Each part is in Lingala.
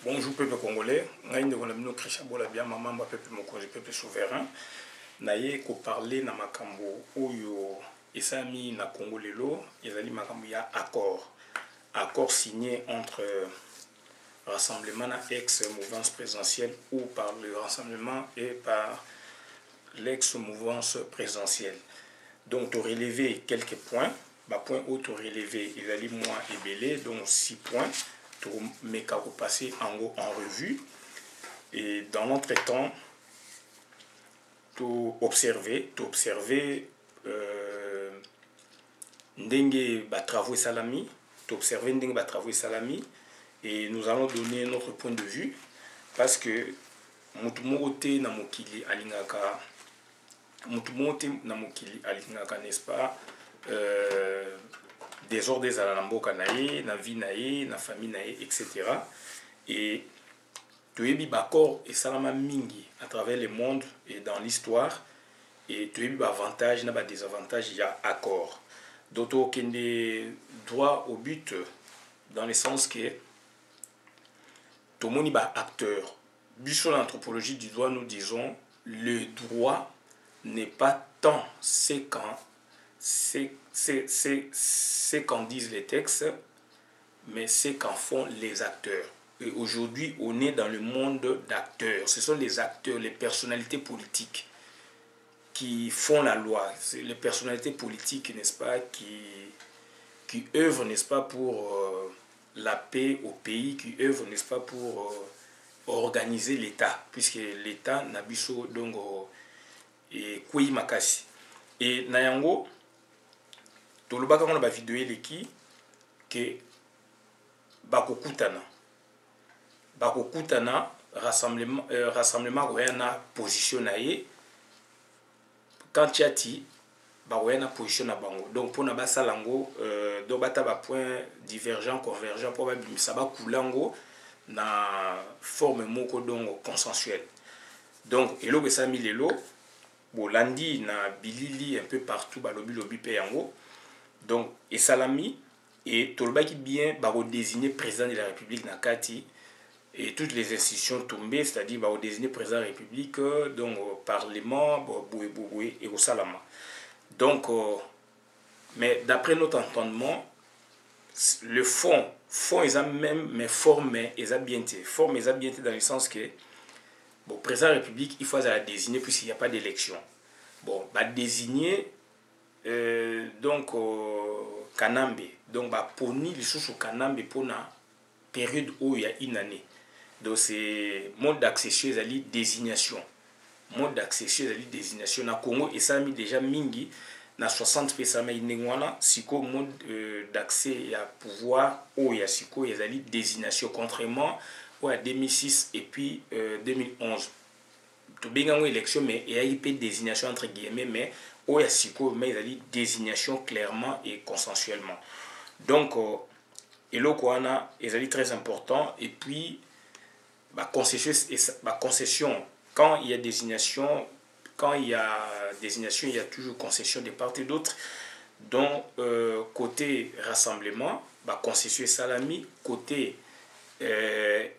Bonjour peuple congolais, nous Christian Bolabia, maman, peuple mokonzi, peuple souverain. Naye ko parler na makambo oyo esami na Congo lelo, ezali makambo ya accord signé entre rassemblement na ex-mouvance présidentielle ou par le rassemblement et par l'ex-mouvance présidentielle. Donc, tu as relevé quelques points. Point où tu as relevé, il a dit moins et belé, donc 6 points. Tu mets qu'à passer en revue. Et dans l'entretemps, tu observé Ndenge Batravou et Salami, tu observé Ndenge Batravou et Salami, et nous allons donner notre point de vue parce que Mutumorote Namokili Alingaka, n'est-ce pas, désordres à la mboka nae, na vie nae, na famille nae, etc. Et tu es d'accord et salama mingi à travers le monde et dans l'histoire. Et tu as avantage, n'a pas désavantage, il y a accord. D'autres qui ont droit au but dans le sens que tout le monde est acteur. Sur l'anthropologie du droit, nous disons le droit n'est pas tant c'est qu'en disent les textes, mais c'est qu'en font les acteurs. Et aujourd'hui, on est dans le monde d'acteurs. Ce sont les acteurs, les personnalités politiques qui font la loi. C'est les personnalités politiques, n'est-ce pas, qui œuvrent, n'est-ce pas, pour la paix au pays, qui œuvrent, n'est-ce pas, pour organiser l'État, puisque l'État n'a biso donc et kui makasi. Et nayango, tout le bas quand on a vidéo leki que bakokutana rassemblement royana position naie quand tiati royana position na bango. Donc pour na basalango donc bata ba point divergent convergent pour ba bimisa ba kulango na forme moko donc consensuelle. Donc elo be sami lelo bolandi na bilili un peu partout ba lobi pe yango. Donc et salami et tolbaki bien ba désigner président de la République na kati et toutes les institutions tombées, c'est-à-dire ba désigner président de la République donc parlement boué et au salama. Donc mais d'après notre entendement le fond ils ont même mais forme ils ont bien été dans le sens que bon président de la République il faut la désigner puisqu'il n'y a pas d'élection. Bon bah désigner donc Kanambe donc bah poni les sous Kanambe pour na période où il y a une année. Donc c'est mode d'accession à la désignation. Mode d'accession à la désignation na Congo et ça a mis déjà mingi na 60 pesama inengwana siko mode d'accès à pouvoir où il y a siko il y a la désignation contrairement à 2006 et puis 2011. Tout bien en élection mais il y a eu peu de désignation entre guillemets mais où il y a siko mais il y a la désignation clairement et consensuellement. Donc et là quoi il est très important et puis concession quand il y a désignation il y a toujours concession de part et d'autre. Donc côté rassemblement concession salami côté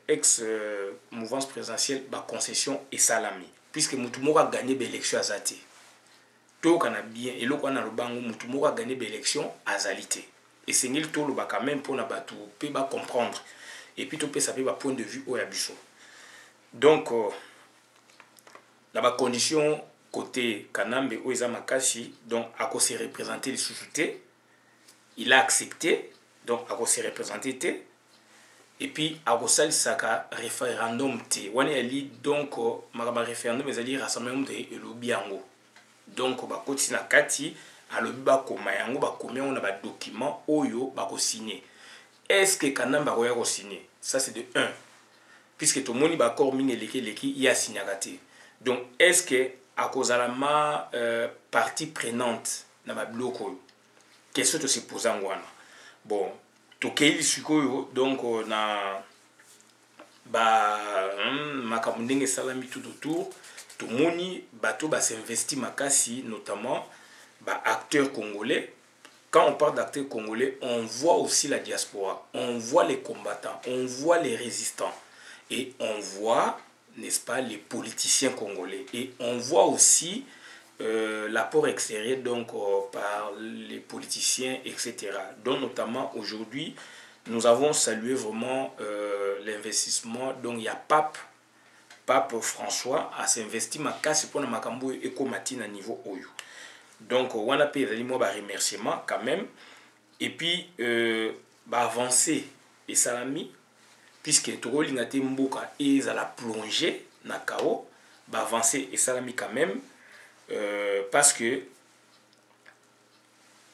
ex-mouvance présidentielle concession et salami puisque Mutumoko a gagné l'élection à Zate. Tout qu'on a bien et là qu'on a le bango Mutumoko a gagné l'élection à Zalité. Et c'est nul tout le bas quand même pour na batou peut comprendre et puis tout peut savoir point de vue au yabiso. Donc la condition côté Kanambe ou Makasi donc à cause se représenter les sous-soutés il a accepté donc à cause se représenter et puis à cause ça saka référendum té on est donc ma référendum mais ali rassemblement de lobiango donc ba koti na kati à lobi ba koma yango ba komia on a ba document oyo ba ko signer. Est-ce que Kanambe ba ko signer? Ça c'est de 1 puisque tout le monde est d'accord il y a signé. Donc est-ce que à cause de la partie prenante dans ma bloco question de se poser en wana bon tout quel suko donc na makamundenge salami tout autour tout moni bateau s'investit makasi notamment acteurs congolais. Quand on parle d'acteurs congolais, on voit aussi la diaspora, on voit les combattants, on voit les résistants. Et on voit, n'est-ce pas, les politiciens congolais. Et on voit aussi l'apport extérieur donc, par les politiciens, etc. Donc notamment aujourd'hui, nous avons salué vraiment l'investissement. Donc il y a Pape François a s'investi makasi pour makambo ekomati na niveau oyo. Donc on a payé les mots remerciements quand même. Et puis avancer et salami puisque tout le monde mboka et à la plongée na kao avancer et salami quand même parce que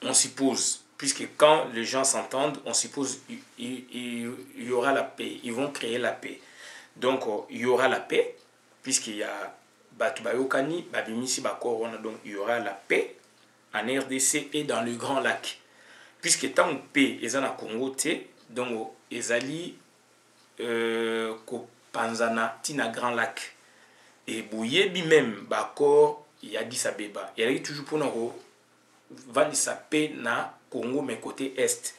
on suppose, puisque quand les gens s'entendent, on suppose il y aura la paix, ils vont créer la paix. Donc il y aura la paix, puisqu'il y a Batubayokani, Babimisi Bakorona, donc il y aura la paix en RDC et dans le Grand Lac. Puisque tant que paix est en Congo, donc ezali Kopanzana tina Grand Lac. Et Bouyebi même, Bakor, il y a Addis Abeba. Il y a toujours pour nous vendre sa paix na Congo, mais côté est.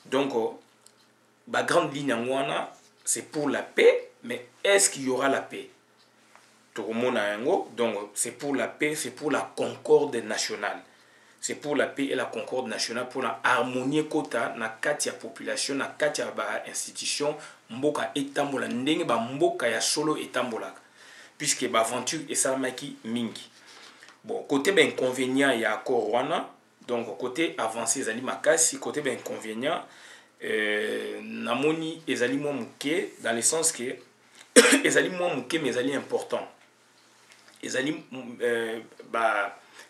Donc, la grande ligne en Wana, c'est pour la paix, mais est-ce qu'il y aura la paix? Tout le monde a un mot. Donc, c'est pour la paix, c'est pour la concorde nationale. C'est pour la paix et la concorde nationale, pour la harmonie kota na kati ya population, na kati ya ba institution, mboka etambola, ndenge ba mboka ya solo etambola. Puisque l'aventure est ça qui mingi. Bon, côté ben inconvénient, il y a accord wana. Donc, côté avancé, les makasi, côté ben inconvénient, namoni ezali moins mouké, dans le sens que ezali moins mouké, mais ezali important. Ezali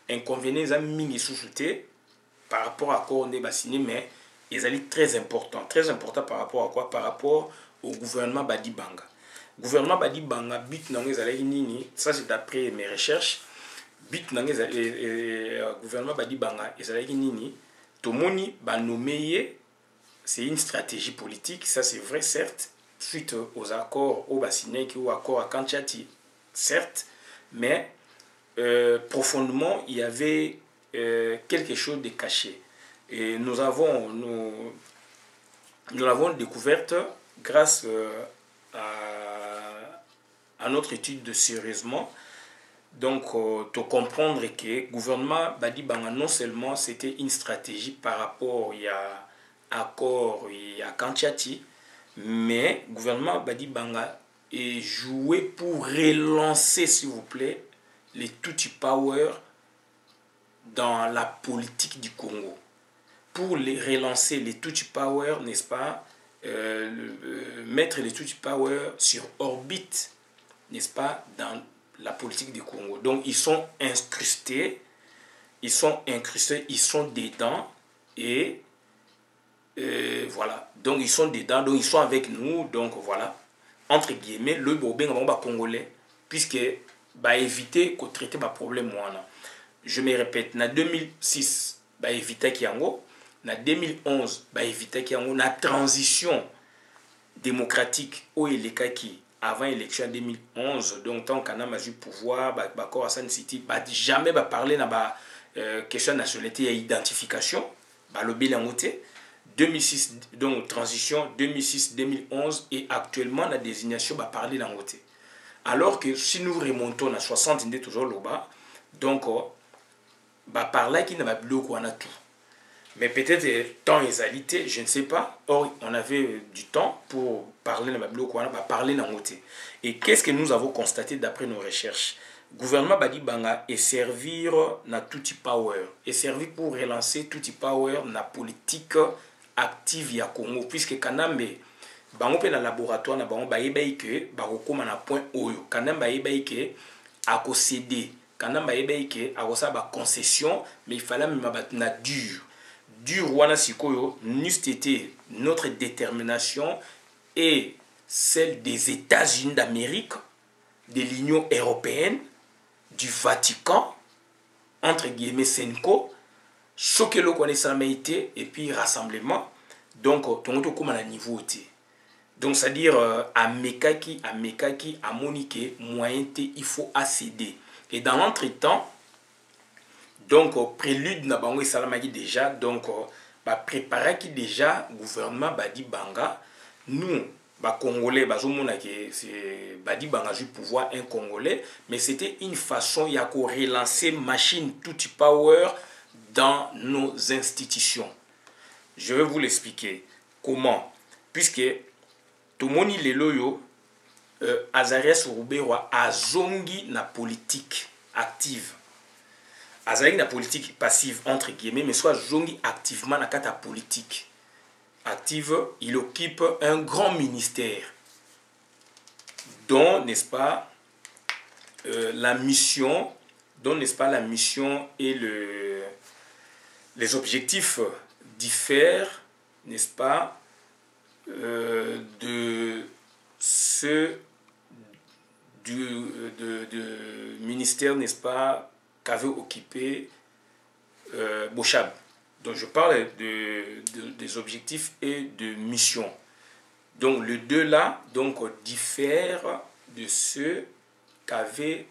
inconvénient, ezali mingi sous-souté par rapport à quoi on est bassiné, mais ezali très important. Très important par rapport à quoi? Par rapport au gouvernement Badi Banga. Gouvernement Badi Banga bit nango ezalaki nini, ça c'est d'après mes recherches, bit nango gouvernement Badi Banga ezalaki nini, tomoni ba nommé, c'est une stratégie politique, ça c'est vrai certes, suite aux accords au Bassiné ou accords à Kanchati, certes, mais profondément il y avait quelque chose de caché. Et nous l'avons découverte grâce à notre étude de sérieusement. Donc, de comprendre que le gouvernement Badi Banga, non seulement c'était une stratégie par rapport à accord et à Kanchati, mais le gouvernement Badi Banga est joué pour relancer, s'il vous plaît, les Tutsi Power dans la politique du Congo. Pour les relancer, les Tutsi Power, n'est-ce pas, mettre les Tutsi Power sur orbite, n'est-ce pas, dans la politique du Congo. Donc ils sont incrustés, ils sont dedans et voilà. Donc ils sont dedans, donc ils sont avec nous, donc voilà. Entre guillemets, le bobin congolais, puisque bah éviter qu'on traite ma problème moi. Je me répète, en 2006, bah éviter qu'il y ait en 2011, bah éviter qu'il y ait la transition démocratique où il est qui avant l'élection en 2011, donc tant qu'on a eu pouvoir, à San City, jamais parler de question de nationalité et identification, le bilan 2006, donc transition 2006-2011 et actuellement la désignation parler dans côté. Alors que si nous remontons à 60, toujours le bas, donc par là qui n'a pas bloqué on a tout. Mais peut-être temps égalité, je ne sais pas. Or, on avait du temps pour parler de Babilo Kouana, parler dans côté. Et qu'est-ce que nous avons constaté d'après nos recherches? Le gouvernement Badi Banga est servir na Tutsi Power, est servi pour relancer Tutsi Power na politique active ya Congo, puisque Kanambe bango pe na laboratoire na bango ba yebai que ba kokoma na point oyo. Kanambe ba yebai que a ko céder, Kanambe ba yebai que a ko sa ba concession, mais il fallait même na dur. Du Rwanda Sikoyo, n'eût été notre détermination et celle des États-Unis d'Amérique, de l'Union européenne, du Vatican, entre guillemets Senko, choquer le connaissance et puis rassemblement. Donc, ton autre comme à niveau. Donc, c'est-à-dire à Mekaki, à Monique, moyen il faut accéder. Et dans l'entretemps, donc, prélude na bango salamaki déjà, donc, préparer qui déjà gouvernement Badi Banga, nous, Congolais, c'est Badi Bangaju pouvoir un Congolais, mais c'était une façon de relancer machine tout power dans nos institutions. Je vais vous l'expliquer. Comment? Puisque tout le monde est loyo, Azarias Roubewa a zongi na politique active. Azari na politique passive entre guillemets, mais soit zongi activement na kata politique active. Il occupe un grand ministère dont, n'est-ce pas, la mission, et les objectifs diffèrent, n'est-ce pas, de ceux du ministère, n'est-ce pas, qu'avait occupé Bochab. Donc je parle des objectifs et de missions. Donc les deux là donc diffèrent de ceux qu'avait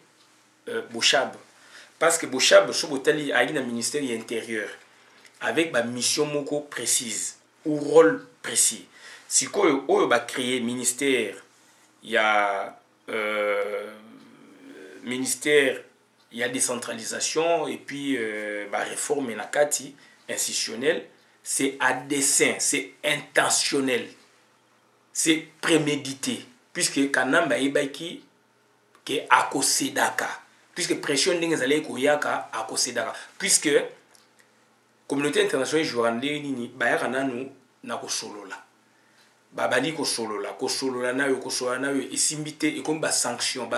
Bochab. Parce que Bochab, Sobotali a un ministère intérieur avec ma mission moko précise ou rôle précis. Si on va créer ministère, il y a ministère, il y a décentralisation et puis réforme nakati institutionnelle, c'est à dessein, c'est intentionnel, c'est prémédité, puisque kanamba ibaki ke akosedaka, puisque pression ndenge zale koyaka akosedaka, puisque communauté internationale journée nini bayaka nanu na kosolola, babali kosolola na yo esimbité et comme sanction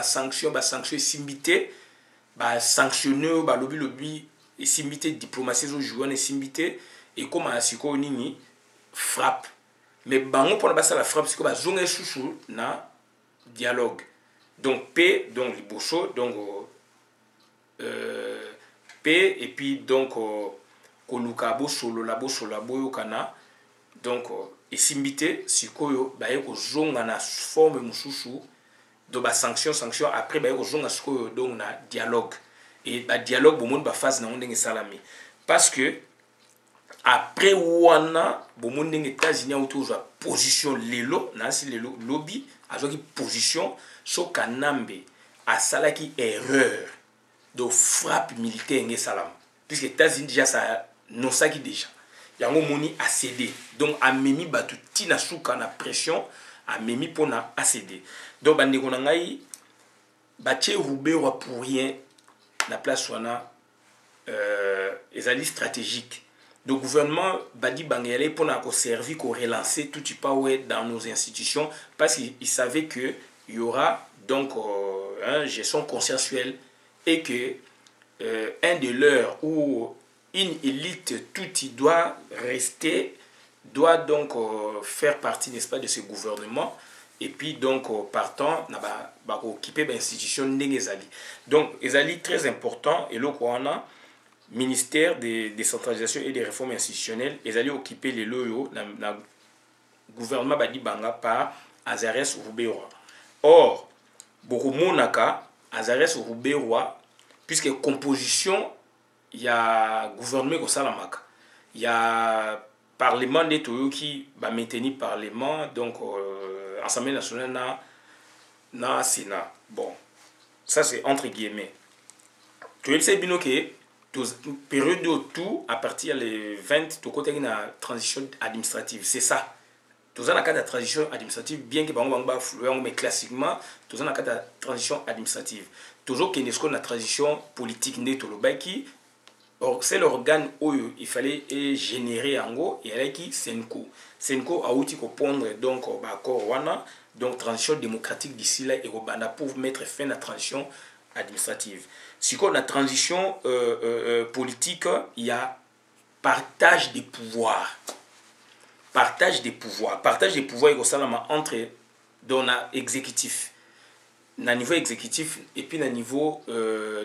esimbité sanctionner lobby et simbité diplomatie zo jouer simbité et comme asiko nini frappe, mais bango pour na la frappe c'est que zonga chouchou na dialogue. Donc P donc liboso donc P et puis donc koluka bo solo la boyo kana donc et simbité sikoyo baye ko zonga na forme mususu do sanction après baye ko zonga sikoyo donc na dialogue. Et le dialogue, il y a phase dans salami. Parce que après wana, les États-Unis ont toujours position lelo, lobby, a une position sur Kanambe a salaki erreur de frappe militaire en salam. Puisque les États-Unis déjà ça non ça qui déjà. Yango moni a cédé. Donc a memi batu tina souka na pression a memi pona a cédé. Donc bande ko ngai batie Roubewa pour rien. La place wana les alliés stratégiques. Le gouvernement Badi Bangele pour nous servir pour relancer tout power dans nos institutions parce qu'il savait que il y aura donc une gestion consensuelle et que un de leurs ou une élite tout y doit rester, doit donc faire partie, n'est-ce pas, de ce gouvernement. Et puis donc partant na occuper l'institution n'engezali. Donc ezali très important et le kwana ministère de décentralisation et des réformes institutionnelles ezali occuper les loyo na gouvernement badi banga par Azarias Roubewa. Or beaucoup monaka Azarias Roubewa puisque composition il y a gouvernement ko salamaka. Il y a parlement des toyo qui va maintenir parlement donc Assemblée nationale na Sénat. Bon, ça c'est entre guillemets. Tu sais bien que période de tout à partir des 20 tu côté la transition administrative, c'est ça. Tous en cas de transition administrative bien que bangba fluent mais classiquement tous en cas de transition administrative. Toujours qu'il y ait une transition politique né to le baki. Or c'est l'organe où il fallait générer en gros et avec qui Senko a outil pour pondre donc wana donc transition démocratique d'ici là et pour mettre fin à la transition administrative. Si qu'on a transition politique, il y a partage des pouvoirs et entre dans l'exécutif, na niveau exécutif et puis na niveau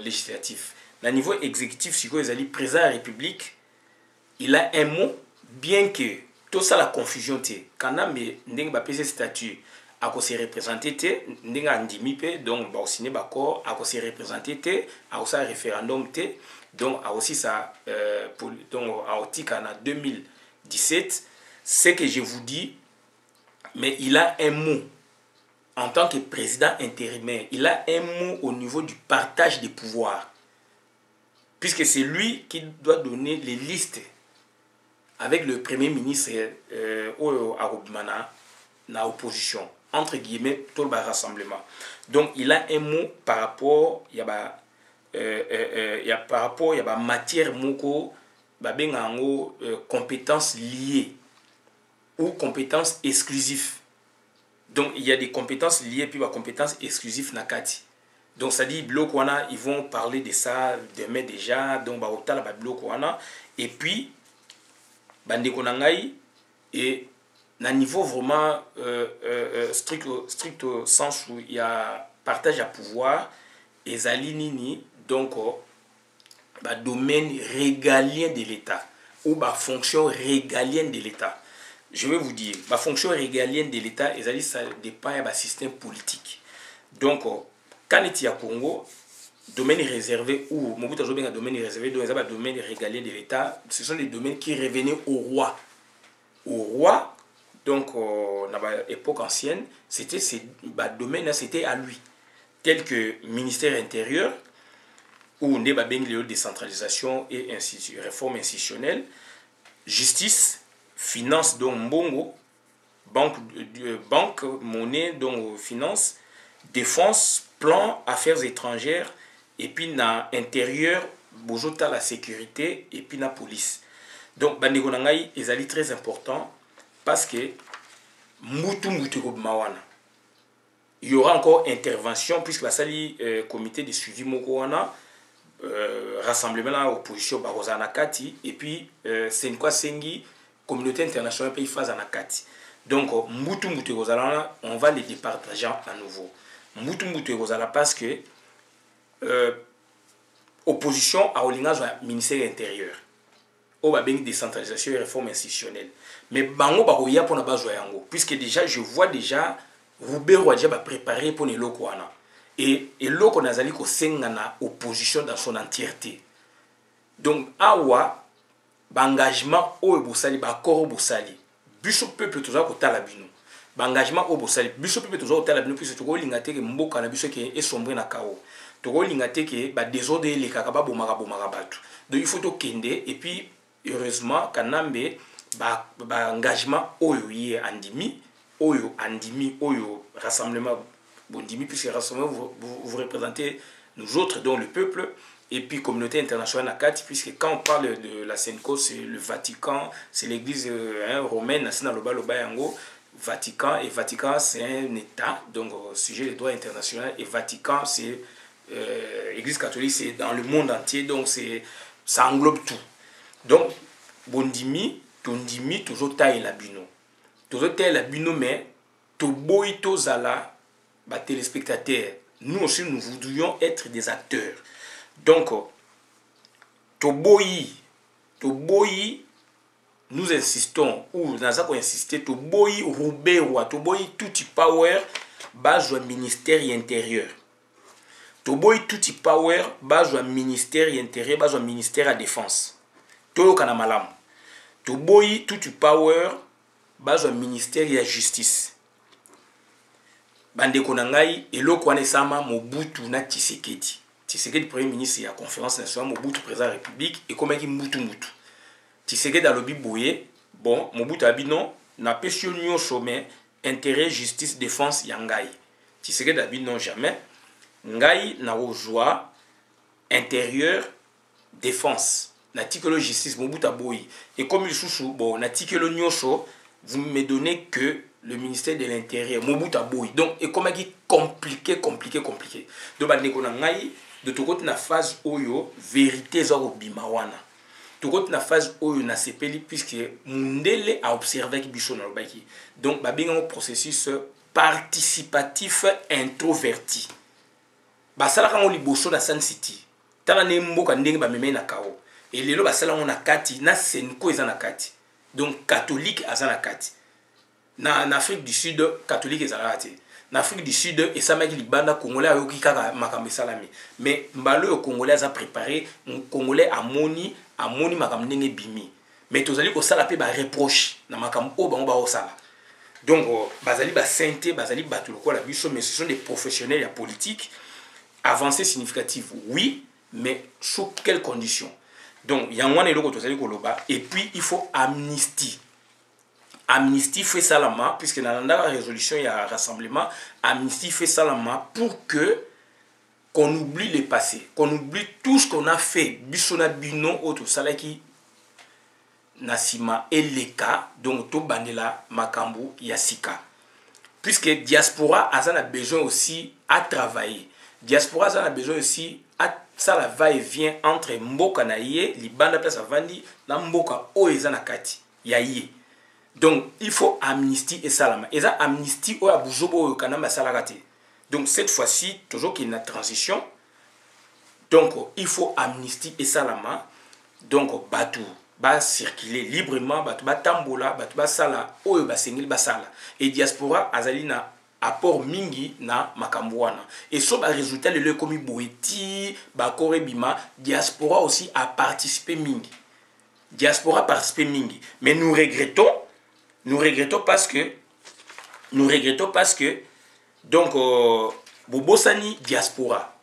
législatif. Na niveau exécutif, si vous allez président de la République, il a un mot, bien que tout ça la confusion té. Quand on a un statut, à quoi se représenter té, on a un donc bah aussi d'accord, à quoi se représenter té, à quoi ça référendum té, donc à aussi ça donc à en 2017, ce que je vous dis, mais il a un mot. En tant que président intérimaire, il a un mot au niveau du partage des pouvoirs. Puisque c'est lui qui doit donner les listes avec le premier ministre Arobimana, na opposition. Entre guillemets, tout le rassemblement. Donc, il a un mot par rapport, il y a par rapport, il y a matière moko, compétences liées ou compétences exclusives. Donc, il y a des compétences liées puis des compétences exclusives nakati. Donc, ça dit, bloc wana, ils vont parler de ça demain déjà. Donc, ba bloc wana. Et puis, bande konangai, et à niveau vraiment strict au sens où il y a partage à pouvoir, et Zalinini, donc, domaine régalien de l'État ou fonction régalienne de l'État. Je vais vous dire, la fonction régalienne de l'État, ça dépend du système politique. Donc, quand il y a Congo, domaine réservé ou Mobutu Azobenga domaine réservé, donc les domaines régalien de l'État, ce sont des domaines qui revenaient au roi. Au roi, donc, dans l'époque ancienne, c'était ces domaines, c'était à lui. Tel que ministère intérieur, ou décentralisation et réforme institutionnelle, justice, finance, donc mbongo, banque, monnaie, donc finance, défense, plan, affaires étrangères, et puis na intérieur, bojota la sécurité, et puis na police. Donc, bandegonangai, ils très important parce que mutu mawana. Il y aura encore intervention puisque la sali comité de suivi mokoana rassemblement là opposition barozana kati et puis c'est une quoi sengi communauté internationale pays phase anakati. Donc mutu kozala on va les départager à nouveau. Mutu kozala parce que opposition à olinga ministère intérieur. Au ba bengi décentralisation et réforme institutionnelle. Mais bango ba koya pour na bazwa yango puisque déjà je vois déjà Roubert a déjà préparé pour les locaux. Et loko nazali ko sengana opposition dans son entièreté. Donc awa engagement o bosali ba koro bosali. Biso peuple toza ko tala bino. Engagement o bosali. Biso peuple toza ko tala bino puisque to ko lingate ke mboka na biso ke esombre na kao. To ko lingate ke ba désordre les kaka ba bomaka batu. Donc il faut to kende et puis heureusement kanambe ba engagement oyo yé andimi oyo andimi oyo rassemblement bondimi puisque rassemblement vous représentez nous autres dont le peuple et puis communauté internationale à 4 puisque quand on parle de la Senko c'est le Vatican c'est l'église romaine c'est dans le bas yango Vatican et Vatican c'est un état donc sujet des droits internationaux et Vatican c'est église catholique c'est dans le monde entier donc ça englobe tout donc bondimi tondimi toujours taille la bino toujours taille la bino mais toboy tozala ba téléspectateurs nous aussi nous voudrions être des acteurs donc toboy nous insistons ou naza ko insister toboy Roubert toboy tout power base ministère intérieur toboy tout power base ministère intérieur base ministère à défense to kana malam toboy tout power base ministère ya justice bande konangai eloko wana esama Mobutu na Tshisekedi premier ministre ya conférence nationale Mobutu président de la République et comme qui mutu Tshisekedi alobi boye bon Mobutu abino na pesio nyonso mais intérêt justice défense ya ngai Tshisekedi abino jamais ngai na ozwa intérieur défense na tikelo justice Mobutu aboyi et comme il sous bon na tikelo nyonso vous me donnez que le ministère de l'Intérieur, Mobutu Aboyi. Donc, et comme il compliqué. Donc, de tout côté, na phase oyo, vérité zoro bimawana. Tout côté, na phase oyo, na sepeli, puisque Mundele a observé qui bichon na lobaki. Donc, babinga un processus participatif introverti. Basala quand on liboso na Sun City. Tala ne mboka ndenge ba meme na kao. Et lelo basala on na kati, na senko ezana kati. Donc, catholique azana kati. En Afrique du Sud, catholique et zarate. En Afrique du Sud, et ça m'a dit Libanda Congolais a eu makambe salami. Mais mbalo Congolais a préparé, Congolais a moni makambe bimi. Mais tous allez au salape ba reproche na makambo bango ba osala. Donc bazali ba santé bazali bato lokola biso, mais ce sont des professionnels la politique. Avancée significative oui, mais sous quelles conditions? Donc il y a un eloko tozali koloba, et puis il faut amnistie. Amnistie fait salama, puisque dans la résolution il y a un rassemblement, amnistie fait salama pour que qu'on oublie le passé, qu'on oublie tout ce qu'on a fait, bisona bino auto salaki nasima et leka, donc to bandela makambu yasika. Puisque diaspora a besoin aussi à travailler. Diaspora a besoin aussi à ça la va-et-vient entre mboka na ye, libanda place avandi, na mboka oezana kati ya ye. Donc il faut amnistie et salama. Et ça amnistie o abuzobo o kanamba salakati. Donc cette fois-ci toujours qu'il y a une transition. Donc il faut amnistie et salama. Donc batu ba circuler librement, batu ba tambola, batu ba sala o ba sengil ba sala. Et diaspora azali na apport mingi na makambuana. Et so ba résultat le komi boeti, ba korebima, diaspora aussi a participé mingi. Diaspora a participé mingi. Mais nous regrettons parce que donc Bobosani diaspora.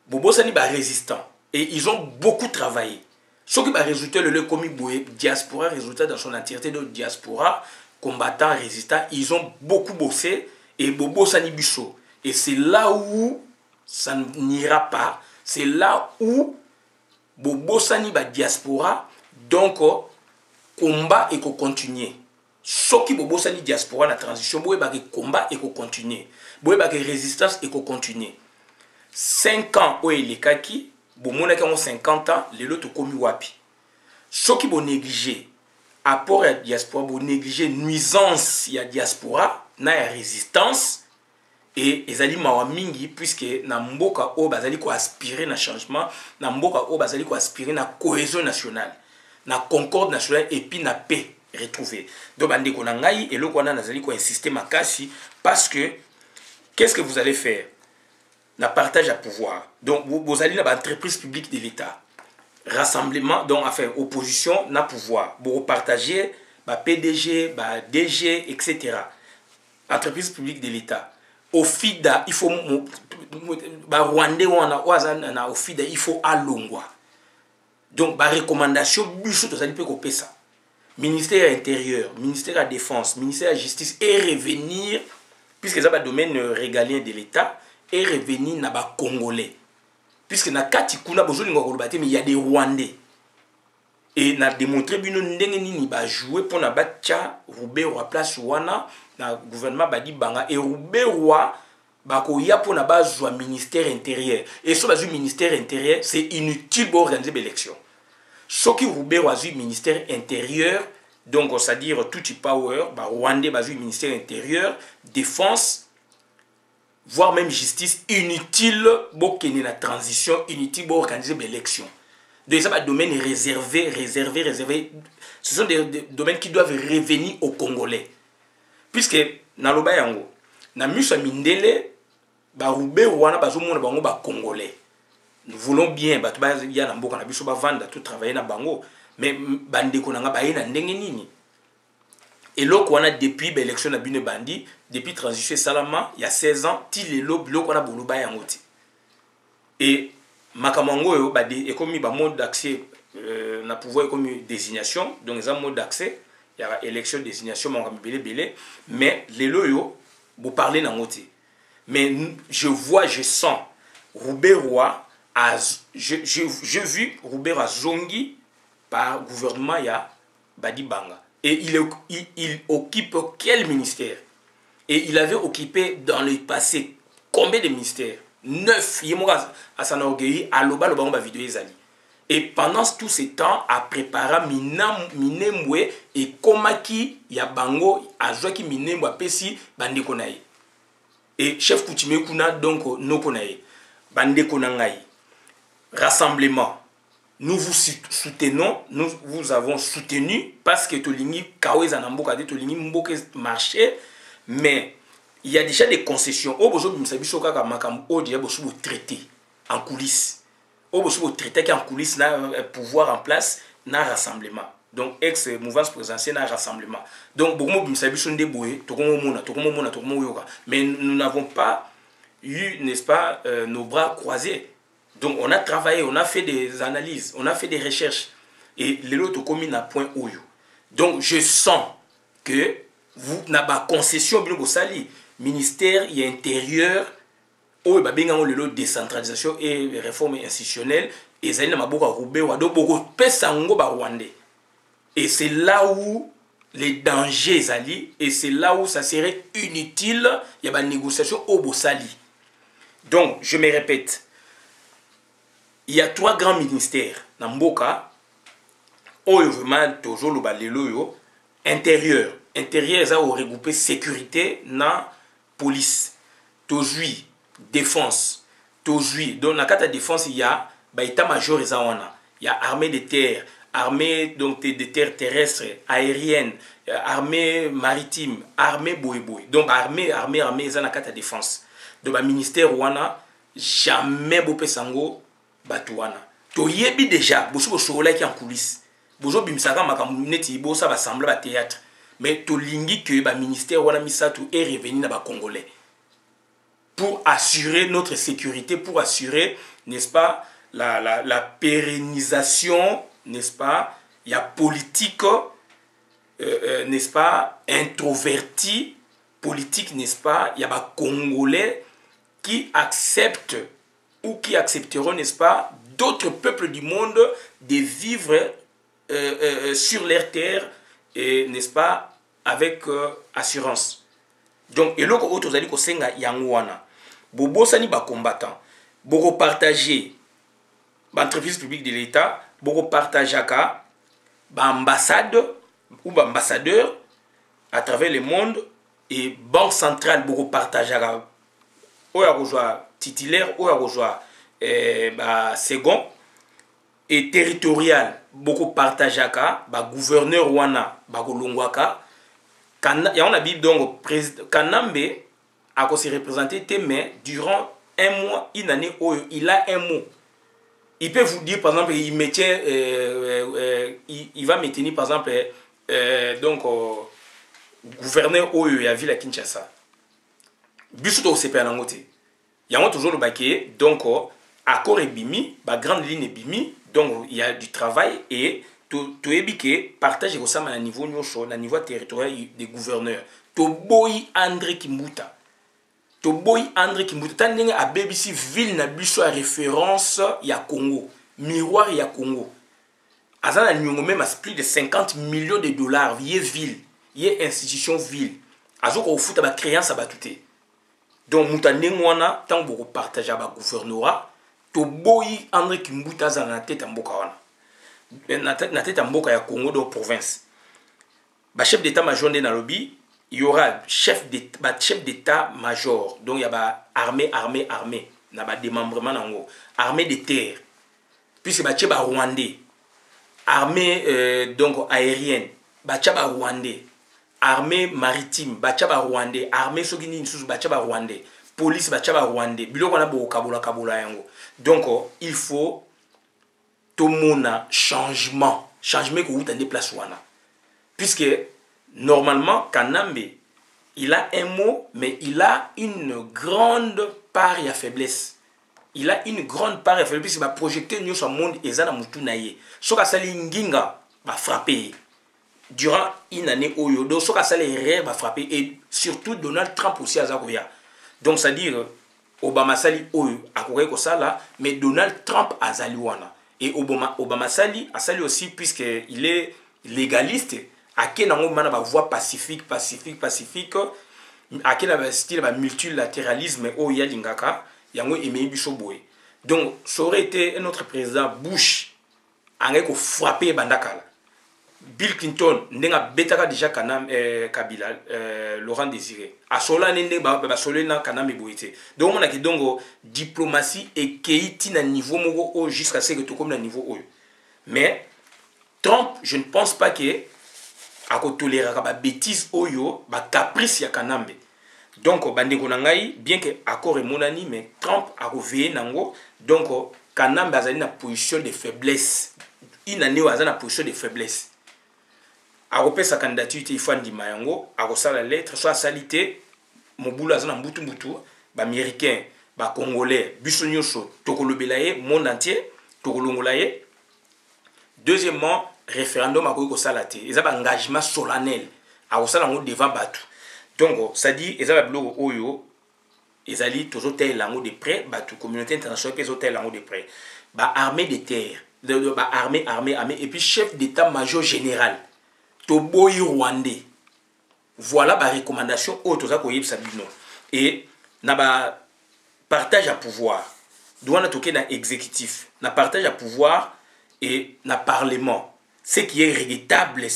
Bobosani ba résistant et ils ont beaucoup travaillé. Ce qui va résulter le komi boé diaspora résultat dans son entièreté de diaspora combattants résistants, ils ont beaucoup bossé et Bobosani bicho. Et c'est là où ça n'ira pas. C'est là où Bobosani ba diaspora donc combat et continuer. Ce qui Bobosani diaspora la transition, boé ba combat et continuer. Boé ba résistance et continuer. 5 ans où il est kaki, bomona ki 50 ans, les loto komi wapi. Ce qui bo négliger apport à diaspora, bo négliger nuisance ya diaspora, na ya résistance et ezali mawa mingi puisque na mboka o bazali ko aspirer na changement, na mboka o bazali ko aspirer na cohésion nationale, na concorde nationale et puis na paix retrouvée. Donc bande ko na ngai et loko na nazali ko insister makasi parce que qu'est-ce que vous allez faire? Na partage à pouvoir. Donc vous allez dans l'entreprise publique de l'État. Rassemblement, donc enfin opposition, na pouvoir. Vous partager PDG, DG, etc. Entreprise publique de l'État. Au FIDA, il faut Rwandais au FIDA, il faut alongwa. Donc recommandation, bucho to peut couper ça. Ministère intérieur, ministère de la défense, ministère de la justice et revenir puisque ça va domaine régalien de l'État. Et revenir na ba Congolais. Puisque na kati kuna bozoli ngolobate mais il y a des Rwandais. Et na démontré bino ndenge nini ba jouer pour na batcha Rouberwa place wana na gouvernement badi banga et Rouberwa ba ko ya pour na bazwa ministère intérieur. Et so bazui ministère intérieur, c'est inutile pour organiser l'élection. Ce qui Rouberwa bazui ministère intérieur, donc c'est-à-dire tout power, ba Rwandais bazui ministère intérieur, défense voire même justice inutile pour qu'il y ait la transition, inutile pour organiser l'élection. Donc ça va domaine réservé. Ce sont des domaines qui doivent revenir aux Congolais. Puisque dans le Bayango, dans Musa Mindele, Baroubé Rwanda, Bazomona Bango, Congolais. Nous voulons bien, il y a un peu de vendre, tout travailler dans Bango, mais Bandeko Nanga Baye na Ndengenini. Et là, on a depuis l'élection de Bune Bandi, depuis transition Salama, il y a 16 ans, il y a qu'on a Boulouba Yangoti. Et Makamango, et comme il y a un mode d'accès, on a pouvoir comme désignation, donc il y a un mode d'accès, il y a élection, désignation, mais les loyaux, vous parlez Nangoti. Mais je vois, je sens, Rouberwa, j'ai vu Rouberwa Zongi par gouvernement, il y a Badi Banga. Et il occupe quel ministère? Et il avait occupé dans le passé combien de ministères? 9. Il y a à s'enorgueillir à l'oba vidéo ezali. Et pendant tout ce temps, à préparer Minemwe et Komaki Yabango, à Joaki Minemwe Pesi, Bande Konaï. Et chef coutumier Kuna, donc, no Konaï. Bande Konangaï. Rassemblement. Nous vous soutenons, nous vous avons soutenu parce que Tolingi, Kawé Zanamboka, Tolingi Mboke marché, mais il y a déjà des concessions. Au besoin de Misabisoka Makam, au dia besoin de traiter en coulisses. Au besoin de traiter en coulisses, na pouvoir en place, na rassemblement. donc ex-mouvance présidentielle, un rassemblement. Donc, beaucoup de mais nous n'avons pas eu, n'est-ce pas, nos bras croisés. Donc, on a travaillé, on a fait des analyses, on a fait des recherches. Et les autres communes à point où. Donc, je sens que vous n'avez pas concession, ministère et intérieur, où il y a une décentralisation et réforme institutionnelle, et ça y est, et c'est là où les dangers s'allient, et c'est là où ça serait inutile, il y a une négociation au Bossali. Donc, je me répète, il y a 3 grands ministères dans Mboka, intérieur. Intérieur, ça a regroupé sécurité, na police. Tojui, défense. Tojui. Donc, dans la carte de défense, il y a état-major, il y a armée de terre, armée donc, de terre terrestre, aérienne, armée maritime, armée boy-boy. Donc, armée, ça la carte de défense. Donc, le ministère, jamais Bopé Sango, Batouana. Toyebi déjà, Bosso Chola qui en coulisses. Bozo Bimsaka, Makamounetti, Bossa va sembler à théâtre. Mais to lingi que le ministère Wana Misatou est revenu dans les Congolais. Pour assurer notre sécurité, pour assurer, n'est-ce pas, la pérennisation, n'est-ce pas, il y a politique, n'est-ce pas, introverti, politique, n'est-ce pas, il y a des Congolais qui acceptent ou qui accepteront, n'est-ce pas, d'autres peuples du monde de vivre sur leur terre, n'est-ce pas, avec assurance. Donc, et là, vous allez dire que Yangwana, Bobo Sani ba combattant, Bobo partager l'entreprise publique de l'État, Bobo partager l'ambassade ou l'ambassadeur à travers le monde, et Banque centrale, Bobo partager ou à rejoindre titulaire, ou à rejoindre second, et territorial, beaucoup partager gouverneur Wana, Bagolongwaka. Il y a une Bible donc Kanambe a se représenté mais durant un mois, une année, il a un mot. Il peut vous dire par exemple, il va me tenir par exemple donc gouverneur Oyo à Ville à Kinshasa. Bisuto CP en Angote. Il y a toujours le baquet donc accord et bimi, grande ligne et bimi, donc il y a du travail et tout est partage à niveau territorial des gouverneurs. Toboy André Kimbuta. Toboy André Kimbuta. Tandis à BBC ville na biso à référence ya Congo. Miroir ya Congo. Azana nyongo même à plus de 50 millions de dollars. Yé ville. Yé institution ville. Azo ko futa ba créance à batouté. Donc mutane mwana tant beaucoup partage ba gouvernorat. Toboy André Kimbuta za na tête mboka wana. Na tête mboka ya Congo de province. Ba chef d'état-major de Nairobi, il y aura chef d'état-major. Donc il y a armée, na ba démembrement nango, armée de terre. Puisque ba cheba rwandais. Armée donc aérienne, ba cheba rwandais. Armée maritime, ba cheba rwandais. Armée sogini nsusu ba cheba rwandais. Police ba cheba rwandais. Biloko na bo kabola yango. Donc il faut tout le monde changement que vous avez place wana. Puisque normalement Kanambe il a un mot mais il a une grande part de faiblesse. Il a une grande part de faiblesse puisqu'il va projeter nous sur le monde et ça na mutu naie. Soka sali nginga va frapper durant une année oyo. Donc soka sali rire va frapper et surtout Donald Trump aussi à Zakoya. Donc ça dire Obama sali oyo akouré ko sala mais Donald Trump a zali wana. Et Obama sali aussi puisqu'il est légaliste. À quel moment on a une voix pacifique. À quel style multilatéralisme au Yalingaka. Donc ça aurait été un autre président Bush. Il a frappé Bandakala. Bill Clinton n'a pas déjà Kabila, Laurent Désiré. À cela, il n'a pas donc on a donc diplomatie et Keïti na niveau jusqu'à ce que tout comme na niveau. Mais Trump, je ne pense pas que à tolérer la bêtise oyo, ba caprice ya Kanambe. Donc bandeko nangai bien que accord et monani mais Trump a reveillé nango donc Kanambe a une position de faiblesse. Une année a une position de faiblesse. a sa candidature, il faut andima yango, a la lettre, soit salité, mobula zana mbutu mbutu, ba américain, ba congolais, bisonyoso, tokolobelaye, monde entier, tokolongolaye. Deuxièmement, référendum a koyi kosalate, ils ont un engagement solennel, a kosala ngo devant batu. Donc, ça dit, ils ont bloc oyo, ils allaient toujours tel lango de près, batu communauté internationale, ils ont tel lango de près, ba armée de terre, ba armée, et puis chef d'état-major général. Toboyi Rwandais. Voilà la recommandation au Toza Koyib Sabino. Et na ba partage à pouvoir. Douana toke na exécutif. Na partage à pouvoir et na parlement. Ce qui est regrettable,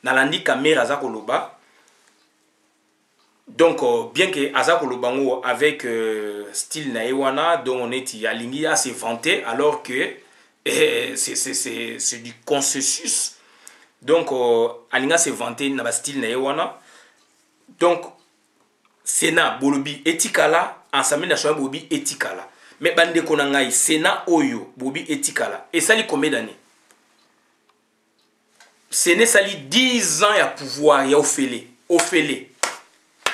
na landi kamera Azakoloba. Donc bien que Azakolobango avec style naewana dont on est yalingi à se vanter alors que c'est du consensus. Donc, Alinga s'est vanté dans le style naïwana. Donc, Sénat, Bolobi, Etikala, Ensemble national, Bolobi, Etikala. Mais Bande Konangai, Sénat, Oyo, Bolobi, Etikala. Et ça, il y a combien d'années? Sénat, ça y 10 ans à pouvoir, il y a Ophélie. Ophélie.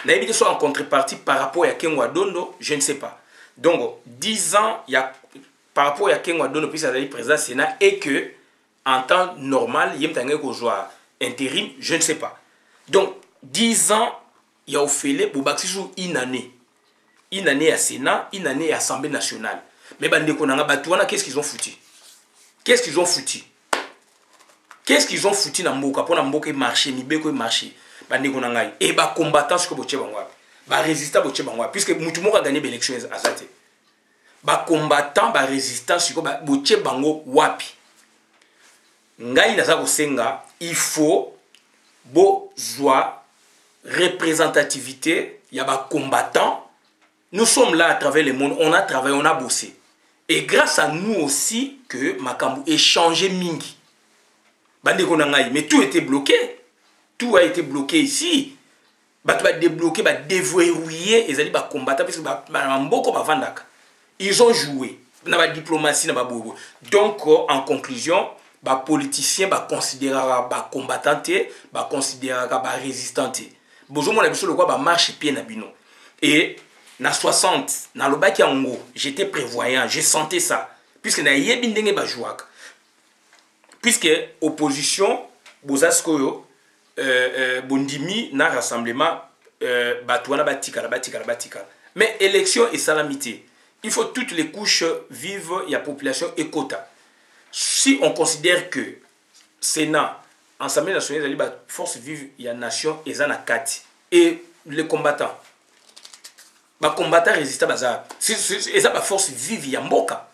Naïbité soit en contrepartie par rapport à Kengwa Dondo, je ne sais pas. Donc, 10 ans, il y a par rapport à Kengwa Dondo, puis ça a été président Sénat, et que en temps normal, il y a un intérim, je ne sais pas. Donc, 10 ans, il y a offert pour Baxisou une année. Une année à Sénat, une année à Assemblée nationale. Mais qu'est-ce qu'ils ont foutu? Qu'est-ce qu'ils ont foutu? Qu'est-ce qu'ils ont foutu dans Mboka pour Mboka marché, Mibeko marché? Et bah combattant ce que Boche Bangwa. Bah résistant Boche Bangwa. Puisque Moutoumou a gagné l'élection à Zate. Bah combattant, bah résistant ce que Boche Bango Wapi. Ngai naza kosenga, il faut besoin représentativité, il y a des combattants. Nous sommes là à travers le monde, on a travaillé, on a bossé. Et grâce à nous aussi que Makambu ait changé mingi. Mais tout était bloqué. Tout a été bloqué ici. Bah tu vas débloquer, bah déverrouiller et les combattants parce que ils ont joué. Dans la diplomatie, dans la donc en conclusion, les politiciens considèrent les combattants, considèrent les résistants. Bonjour, mon ami, le quoi marche pied na bino. Et na 60, na lobaki ango, j'étais prévoyant, je sentais ça. Puisque na yebindenge ba jouak. Puisque opposition, bozaskoyo, bondimi na rassemblement, batouana batikala. Mais élection et salamité. Il faut toutes les couches vivre, il y a population et quota. Si on considère que Sénat, Assemblée nationale, force vive, il y a nation et Zanakati. Et les combattants. Les combattants résistants, et ça, force vive, il y a Mboka.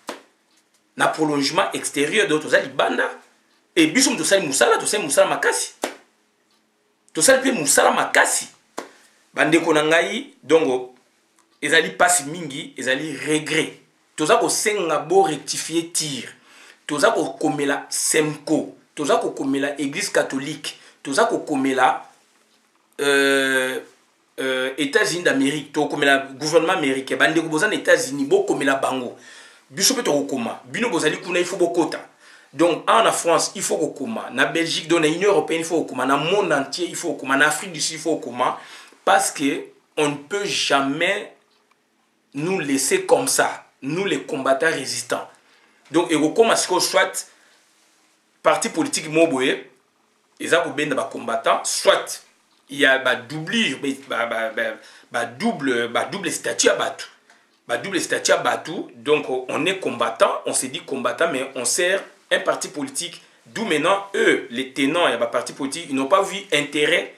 Na prolongement extérieur d'autres banda. Et bisum to sali musala, makasi. To sali pe musala makasi. Bande konangai, donc, ezali passe mingi, ezali regret. Toza ko senga bo rectifier tir. Toza ko komela semko. Toza ko komela église catholique. Toza ko komela États-Unis d'Amérique. To komela gouvernement américain. Bande ko bozana États-Unis bo komela bango. Biso pe to koma. Bino bozali kuna il faut bokota. Donc en France, il faut koma. Na Belgique, dans l'Union européenne, il faut koma. Na monde entier, il faut koma. Na Afrique du Sud, il faut koma. Parce que on ne peut jamais nous laisser comme ça, nous les combattants résistants. Donc, et comme soit parti politique moboé, ils ont bien des combattants, soit il y a double statut à battre. Double statut à battre. Donc, on est combattant, on se dit combattant, mais on sert un parti politique. D'où maintenant, eux, les tenants, il y a des partis politiques, ils n'ont pas vu intérêt.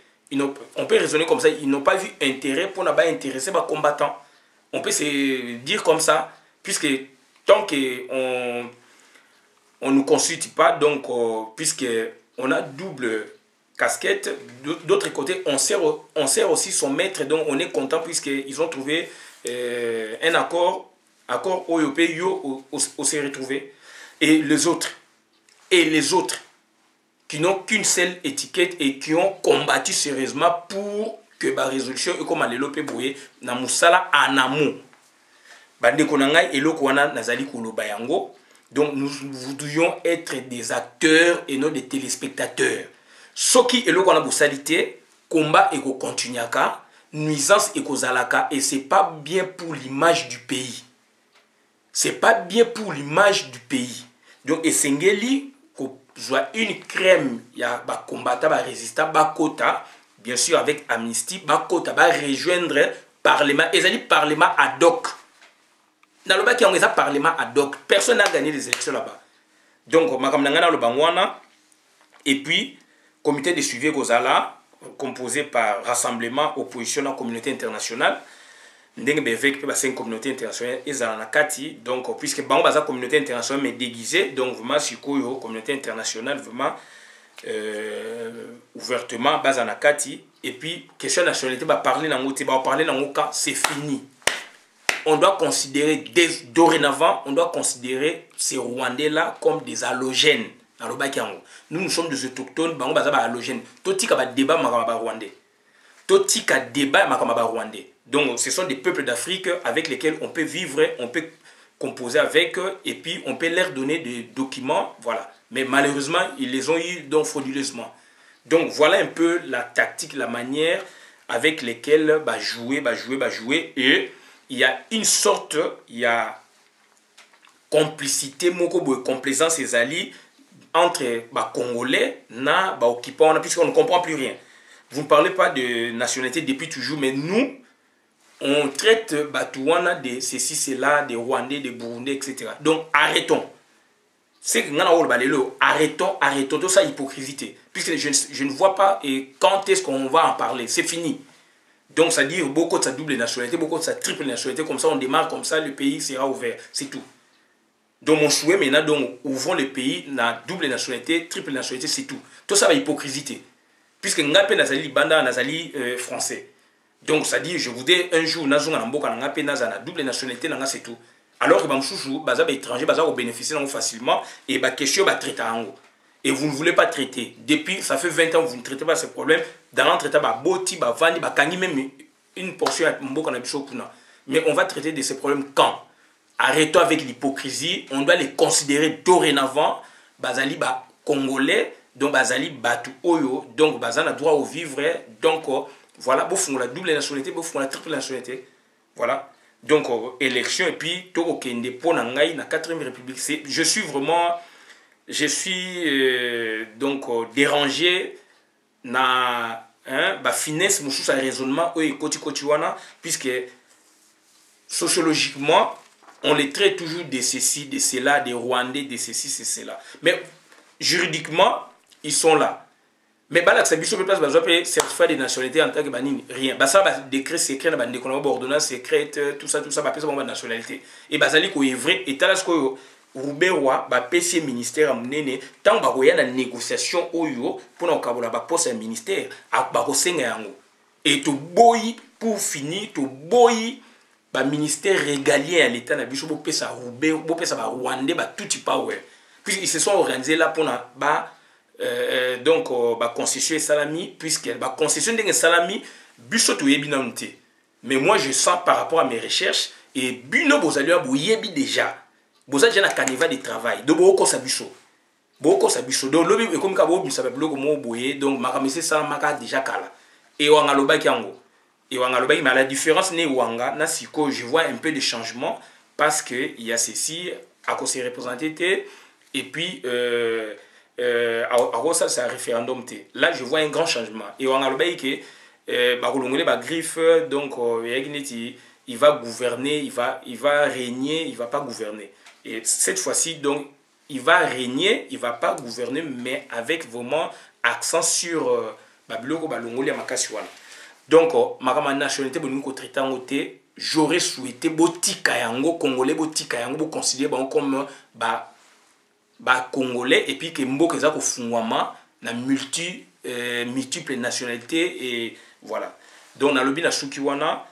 On peut raisonner comme ça, ils n'ont pas vu intérêt pour ne pas intéresser les combattants. On peut se dire comme ça, puisque tant qu'on ne nous consulte pas, donc puisqu'on a double casquette, d'autre côté, on sert aussi son maître, donc on est content puisqu'ils ont trouvé un accord OEP, on s'est retrouvé. Et les autres qui n'ont qu'une seule étiquette et qui ont combattu sérieusement pour que la résolution est comme l'Elopé Boye, na musala en amont. Bande konangai eloko wana nazali koloba yango Donc nous voudrions être des acteurs et non des téléspectateurs. Ce qui est le qu'on a bossalité, combat et qu'on continue à nuisance et kozalaka, et c'est pas bien pour l'image du pays. C'est pas bien pour l'image du pays. Donc essengeli ko soit une crème ya ba combattant ba résistant ba kota, bien sûr avec amnistie ba kota ba rejoindre parlement, ezali parlement ad hoc. Dans le bas qui ont un parlement ad hoc, personne n'a gagné les élections là-bas. Donc makam nangana le bangwana, et puis comité de suivi Gozala, composé par rassemblement, opposition et communauté internationale. Ndenge bevek pe une communauté internationale ezala kati, donc puisque bango baza communauté internationale mais déguisée, donc vraiment sikoyo communauté internationale vraiment ouvertement baza na kati, et puis question nationalité ba parler nango te ba parler nango quand c'est fini. On doit considérer dorénavant, on doit considérer ces Rwandais là comme des halogènes. Nous sommes des autochtones, bango baza ba halogènes. Totika ba débat makama Rwandais. Totika débat makama Rwandais. Donc ce sont des peuples d'Afrique avec lesquels on peut vivre, on peut composer avec eux, et puis on peut leur donner des documents, voilà. Mais malheureusement, ils les ont eu donc frauduleusement. Donc voilà un peu la tactique, la manière avec lesquelles jouer, et il y a une sorte, il y a complicité, complaisance et alliés entre Congolais na occupants, puisqu'on ne comprend plus rien. Vous ne parlez pas de nationalité depuis toujours, mais nous, on traite Batouana de ceci, cela, des Rwandais, des Burundais, etc. Donc arrêtons. C'est que arrêtons toute ça hypocrisie. Puisque je ne vois pas et quand est-ce qu'on va en parler. C'est fini. Donc ça dit beaucoup de sa double nationalité, beaucoup de sa triple nationalité. Comme ça, on démarre comme ça, le pays sera ouvert. C'est tout. Donc mon souhait maintenant, donc, ouvrons le pays, na double nationalité, triple nationalité, c'est tout. Tout ça va hypocrisie. Puisque Ngapé Nazali Banda, Nazali français. Donc ça dit, je voudrais un jour, Nazunga Namboka, Ngapé Nazana, double nationalité, c'est tout. Alors que Bamchouchou, Bazab étranger, Bazab bénéficier facilement, et bah question va traiter en haut. Et vous ne voulez pas traiter. Depuis, ça fait 20 ans, vous ne traitez pas ces problèmes. Dans l'entretien, Boti, Vandi, Kangi, même une portion à Mboka Nabishokuna. Mais on va traiter de ces problèmes quand? Arrêtons avec l'hypocrisie. On doit les considérer dorénavant. Bazali, Congolais, donc Bazali, Batu Oyo, donc Bazana droit au vivre. Donc voilà, vous la double nationalité, vous la triple nationalité. Voilà. Donc élection, et puis, tout au Kende, pour la 4ème République. Je suis vraiment. Je suis donc dérangé na finesse moussous à raisonnement puisque sociologiquement on les traite toujours de ceci, de cela, des Rwandais, de ceci, c'est cela. Mais juridiquement ils sont là. Mais là ça biso place certificat de nationalité en tant que banine rien. Ça décret secret na bande ordonnance secrète tout ça ba pesa ba nationalité. Et bazali ko vrai et talas ko Roubewa ba PC ministère amnene tant ba koya na négociation oyo pour na kabola ba poste ministère ba ko senga yango et to boyi pour finir to boyi ba ministère régalien à l'état na biso bo pesa Roubé bo pesa ba Rwandais ba tout power puisqu'ils se sont organisés là pour na ba donc ba concession salami puisque ba concession de salami biso to yebi na nté. Mais moi je sens par rapport à mes recherches et bino bozalio bo yebi déjà. Vous avez un carnaval de travail. Donc, vous avez beaucoup de donc, lobby comme vous avez donc, makamese ça maka déjà kala. Et wanga loba kiango. Et wanga loba mais la différence n'est wanga na siko je vois un peu de changement parce que il y a ceci à cause de représenté et puis à cause ça c'est un référendum t. Là je vois un grand changement. Et wanga loba que ba kolongole ba griffe donc il va gouverner, il va régner, il va pas gouverner. Et cette fois-ci, donc, il va régner, il ne va pas gouverner, mais avec vraiment accent sur Babiloko Balongoli Makasiwana. Donc, ma nationalité, j'aurais souhaité Botika Yango, Congolais, Botika Yango, considérer comme Congolais, et puis que Mboka Fungwama, na multiples nationalités, et voilà. Donc, dans le but de Sukiwana,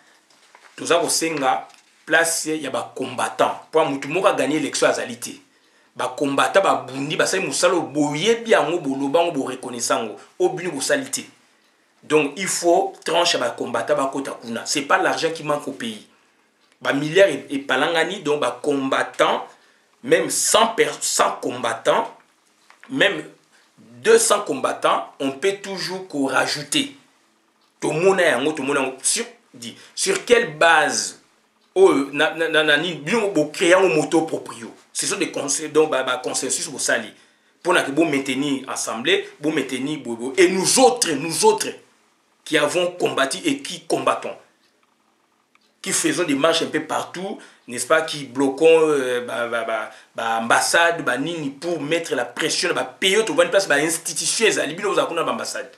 tout ça, Senga. Place il y a des combattants pour mutu moka gagner l'élection azalité ba combattant ba bundi ba sai musalo boye bien ngo boloba ngo reconnaissant au but ngo salité. Donc il faut trancher ba combattant ba kota kuna, c'est pas l'argent qui manque au pays. Ba milliards et palangani donc ba combattant même 100 combattants, même 200 combattants, on peut toujours rajouter. Tout le monde sur quelle base créer un moto proprio. Ce sont des conseils dont consensus pour ça. Pour maintenir assemblée, pour maintenir et nous autres qui avons combattu et qui combattons, qui faisons des marches un peu partout, n'est-ce pas, qui bloquons l'ambassade pour mettre la pression, payer tout le place, institution, l'ambassade.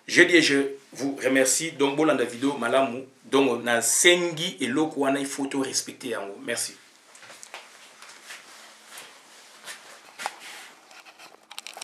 Je vous remercie. Donc, bon, dans la vidéo, Malamou, donc, on a Sengi et l'Okwana, il faut tout respecter. Merci.